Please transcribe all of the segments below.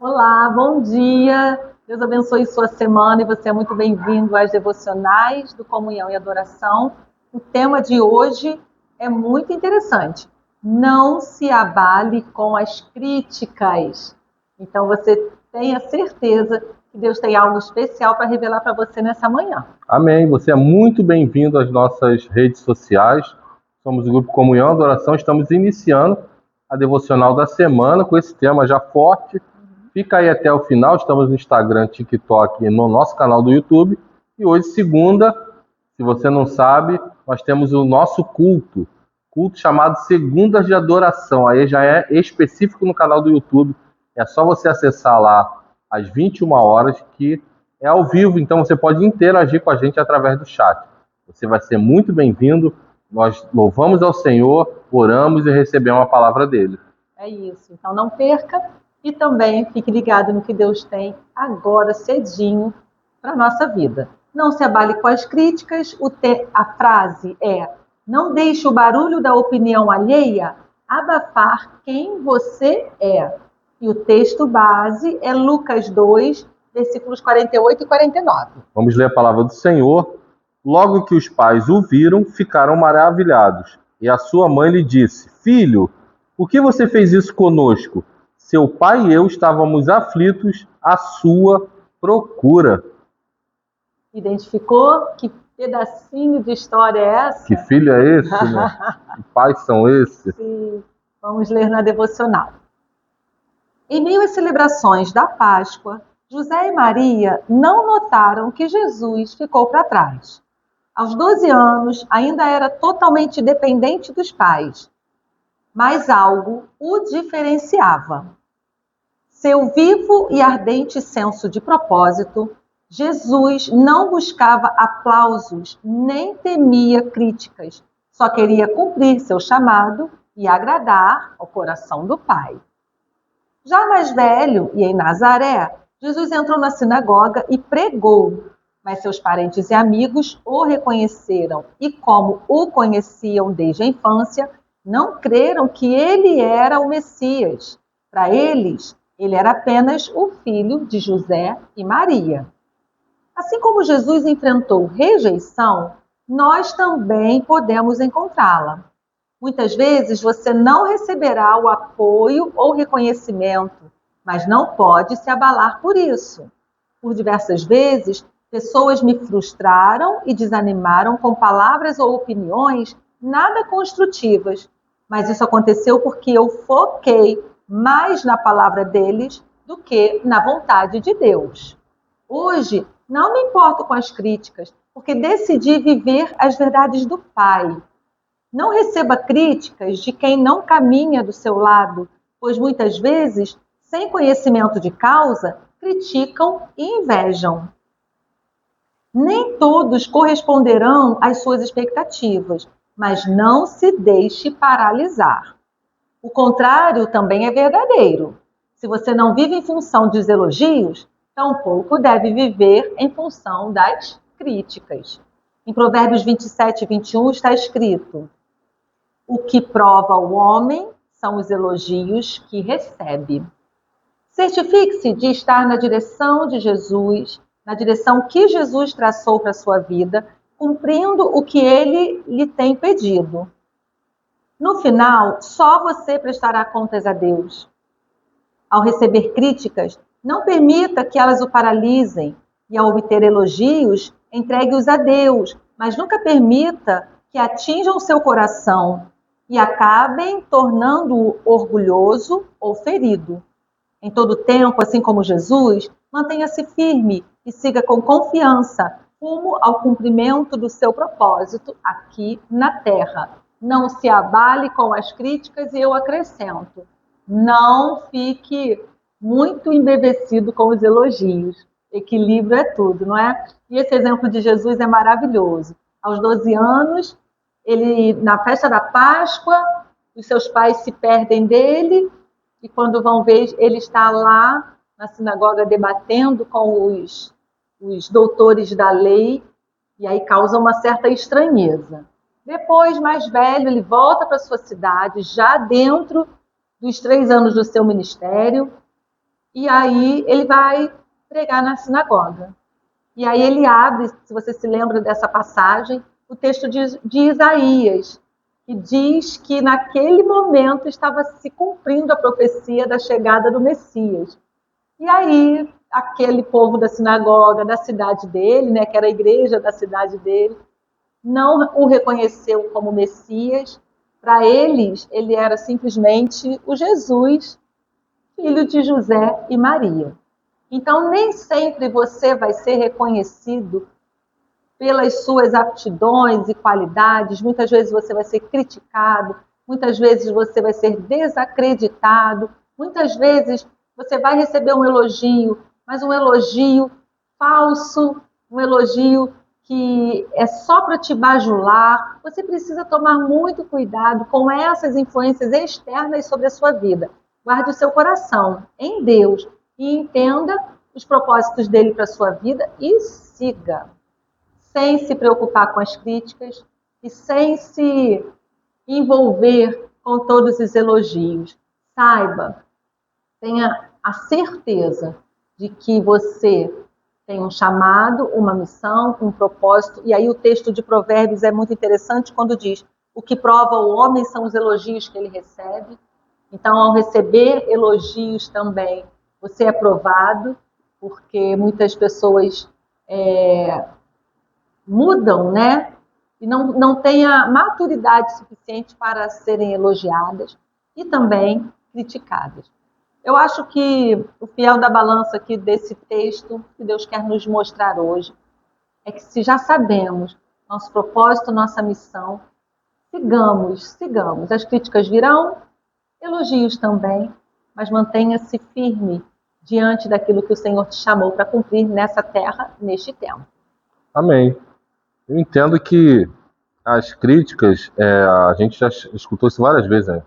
Olá, bom dia. Deus abençoe sua semana e você é muito bem-vindo às devocionais do Comunhão e Adoração. O tema de hoje é muito interessante. Não se abale com as críticas. Então você tenha certeza que Deus tem algo especial para revelar para você nessa manhã. Amém. Você é muito bem-vindo às nossas redes sociais. Somos o Grupo Comunhão e Adoração. Estamos iniciando a devocional da semana com esse tema já forte. Fica aí até o final. Estamos no Instagram, TikTok e no nosso canal do YouTube. E hoje, segunda, se você não sabe, nós temos o nosso culto chamado Segundas de Adoração. Aí já é específico no canal do YouTube. É só você acessar lá às 21 horas, que é ao vivo, então você pode interagir com a gente através do chat. Você vai ser muito bem-vindo. Nós louvamos ao Senhor, oramos e recebemos a palavra dele. É isso. Então não perca e também fique ligado no que Deus tem agora cedinho para a nossa vida. Não se abale com as críticas. A frase é: não deixe o barulho da opinião alheia abafar quem você é. E o texto base é Lucas 2, versículos 48 e 49. Vamos ler a palavra do Senhor. Logo que os pais o viram, ficaram maravilhados. E a sua mãe lhe disse: Filho, por que você fez isso conosco? Seu pai e eu estávamos aflitos à sua procura. Identificou? Que pedacinho de história é essa? Que filho é esse, né? Que pais são esses? Sim. Vamos ler na devocional. Em meio às celebrações da Páscoa, José e Maria não notaram que Jesus ficou para trás. Aos 12 anos, ainda era totalmente dependente dos pais, mas algo o diferenciava. Seu vivo e ardente senso de propósito, Jesus não buscava aplausos nem temia críticas, só queria cumprir seu chamado e agradar ao coração do Pai. Já mais velho e em Nazaré, Jesus entrou na sinagoga e pregou, mas seus parentes e amigos o reconheceram e, como o conheciam desde a infância, não creram que ele era o Messias. Para eles, ele era apenas o filho de José e Maria. Assim como Jesus enfrentou rejeição, nós também podemos encontrá-la. Muitas vezes você não receberá o apoio ou reconhecimento, mas não pode se abalar por isso. Por diversas vezes, pessoas me frustraram e desanimaram com palavras ou opiniões nada construtivas, mas isso aconteceu porque eu foquei mais na palavra deles do que na vontade de Deus. Hoje, não me importo com as críticas, porque decidi viver as verdades do Pai. Não receba críticas de quem não caminha do seu lado, pois muitas vezes, sem conhecimento de causa, criticam e invejam. Nem todos corresponderão às suas expectativas, mas não se deixe paralisar. O contrário também é verdadeiro. Se você não vive em função dos elogios, tampouco deve viver em função das críticas. Em Provérbios 27 e 21 está escrito: o que prova o homem são os elogios que recebe. Certifique-se de estar na direção de Jesus, na direção que Jesus traçou para a sua vida, cumprindo o que ele lhe tem pedido. No final, só você prestará contas a Deus. Ao receber críticas, não permita que elas o paralisem, e ao obter elogios, entregue-os a Deus, mas nunca permita que atinjam seu coração e acabem tornando-o orgulhoso ou ferido. Em todo tempo, assim como Jesus, mantenha-se firme e siga com confiança rumo ao cumprimento do seu propósito aqui na Terra. Não se abale com as críticas e eu acrescento, não fique muito embevecido com os elogios. Equilíbrio é tudo, não é? E esse exemplo de Jesus é maravilhoso. Aos 12 anos, ele, na festa da Páscoa, os seus pais se perdem dele e quando vão ver, ele está lá na sinagoga debatendo com os doutores da lei e aí causa uma certa estranheza. Depois, mais velho, ele volta para sua cidade, já dentro dos 3 anos do seu ministério, E aí ele vai pregar na sinagoga. E aí ele abre, se você se lembra dessa passagem, o texto de Isaías, que diz que naquele momento estava se cumprindo a profecia da chegada do Messias. E aí aquele povo da sinagoga, da cidade dele, né, que era a igreja da cidade dele, não o reconheceu como Messias. Para eles, ele era simplesmente o Jesus, filho de José e Maria. Então, nem sempre você vai ser reconhecido pelas suas aptidões e qualidades. Muitas vezes você vai ser criticado, muitas vezes você vai ser desacreditado, muitas vezes você vai receber um elogio, mas um elogio falso, um elogio que é só para te bajular. Você precisa tomar muito cuidado com essas influências externas sobre a sua vida. Guarde o seu coração em Deus e entenda os propósitos dele para a sua vida e siga, sem se preocupar com as críticas e sem se envolver com todos os elogios. Saiba, tenha a certeza de que você tem um chamado, uma missão, um propósito. E aí o texto de Provérbios é muito interessante quando diz: o que prova o homem são os elogios que ele recebe. Então, ao receber elogios também, você é provado, porque muitas pessoas mudam, né? E não têm a maturidade suficiente para serem elogiadas e também criticadas. Eu acho que o fiel da balança aqui desse texto que Deus quer nos mostrar hoje é que, se já sabemos nosso propósito, nossa missão, sigamos. As críticas virão, elogios também, mas mantenha-se firme diante daquilo que o Senhor te chamou para cumprir nessa terra, neste tempo. Amém. Eu entendo que as críticas, a gente já escutou isso várias vezes, né?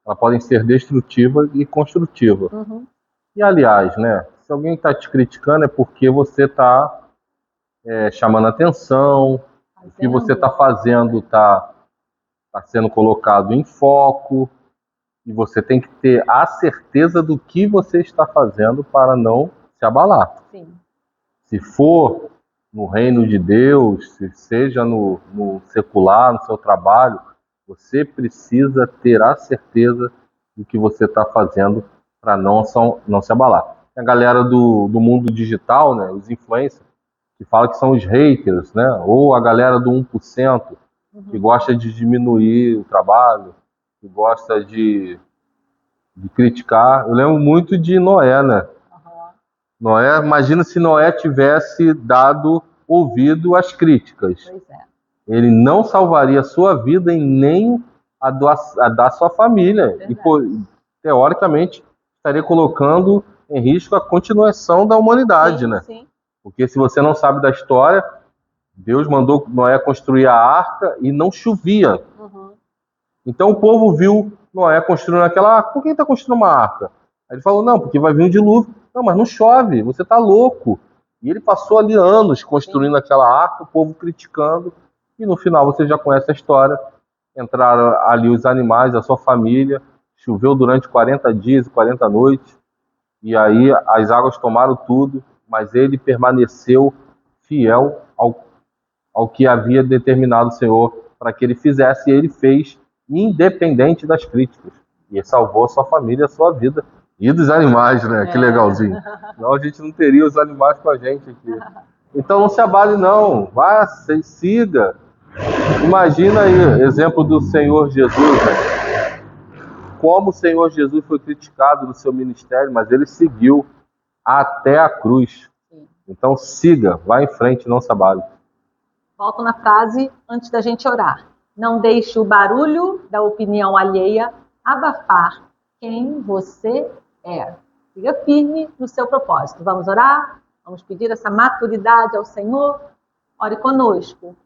Elas podem ser destrutivas e construtivas. Uhum. E, aliás, né, se alguém está te criticando é porque você está chamando atenção, o que você está fazendo está sendo colocado em foco, e você tem que ter a certeza do que você está fazendo para não se abalar. Sim. Se for no reino de Deus, se seja no secular, no seu trabalho, você precisa ter a certeza do que você está fazendo para não se abalar. A galera do mundo digital, né, os influencers, que fala que são os haters, né, ou a galera do 1%, que gosta de diminuir o trabalho, que gosta de criticar. Eu lembro muito de Noé, né? Noé, imagina se Noé tivesse dado ouvido às críticas. Pois é. Ele não salvaria a sua vida e nem a da sua família. E, teoricamente, estaria colocando em risco a continuação da humanidade, né? Sim. Porque, se você não sabe da história, Deus mandou Noé construir a arca e não chovia. Então o povo viu Noé construindo aquela arca. Por que está construindo uma arca? Aí ele falou: não, porque vai vir um dilúvio. Não, mas não chove, você está louco. E ele passou ali anos construindo aquela arca, o povo criticando, e no final você já conhece a história. Entraram ali os animais, a sua família, choveu durante 40 dias e 40 noites, e aí as águas tomaram tudo, mas ele permaneceu fiel ao que havia determinado o Senhor para que ele fizesse, e ele fez, independente das críticas. E ele salvou a sua família, a sua vida. E dos animais, né? Que legalzinho. Não, a gente não teria os animais com a gente aqui. Então não se abale não, vá, siga. Imagina aí, exemplo do Senhor Jesus, né? Como o Senhor Jesus foi criticado no seu ministério, mas ele seguiu até a cruz. Então siga, vá em frente, não se abale. Volto na frase antes da gente orar. Não deixe o barulho da opinião alheia abafar quem você é. Siga firme no seu propósito. Vamos orar? Vamos pedir essa maturidade ao Senhor? Ore conosco.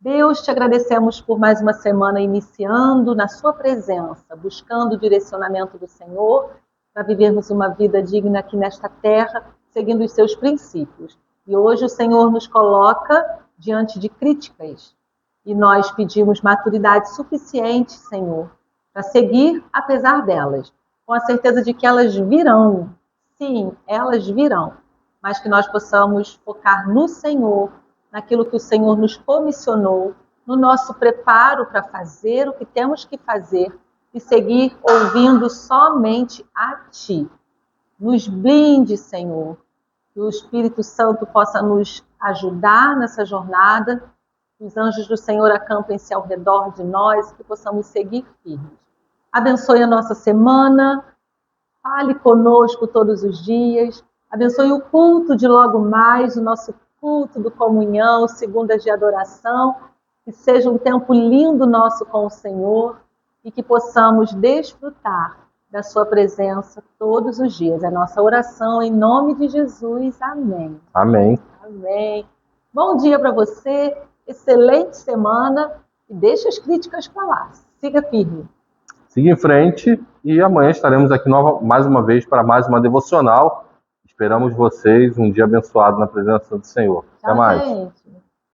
Deus, te agradecemos por mais uma semana iniciando na sua presença, buscando o direcionamento do Senhor para vivermos uma vida digna aqui nesta terra, seguindo os seus princípios. E hoje o Senhor nos coloca diante de críticas e nós pedimos maturidade suficiente, Senhor, para seguir apesar delas, com a certeza de que elas virão, sim, elas virão, mas que nós possamos focar no Senhor, naquilo que o Senhor nos comissionou, no nosso preparo para fazer o que temos que fazer e seguir ouvindo somente a Ti. Nos blinde, Senhor, que o Espírito Santo possa nos ajudar nessa jornada, que os anjos do Senhor acampem-se ao redor de nós, que possamos seguir firmes. Abençoe a nossa semana, fale conosco todos os dias, abençoe o culto de logo mais, o nosso culto do comunhão, segundas de adoração, que seja um tempo lindo nosso com o Senhor e que possamos desfrutar da sua presença todos os dias. É a nossa oração em nome de Jesus. Amém. Amém. Amém. Bom dia para você, excelente semana e deixa as críticas para lá. Siga firme. Siga em frente e amanhã estaremos aqui mais uma vez para mais uma devocional. Esperamos vocês um dia abençoado na presença do Senhor. Até mais. Gente.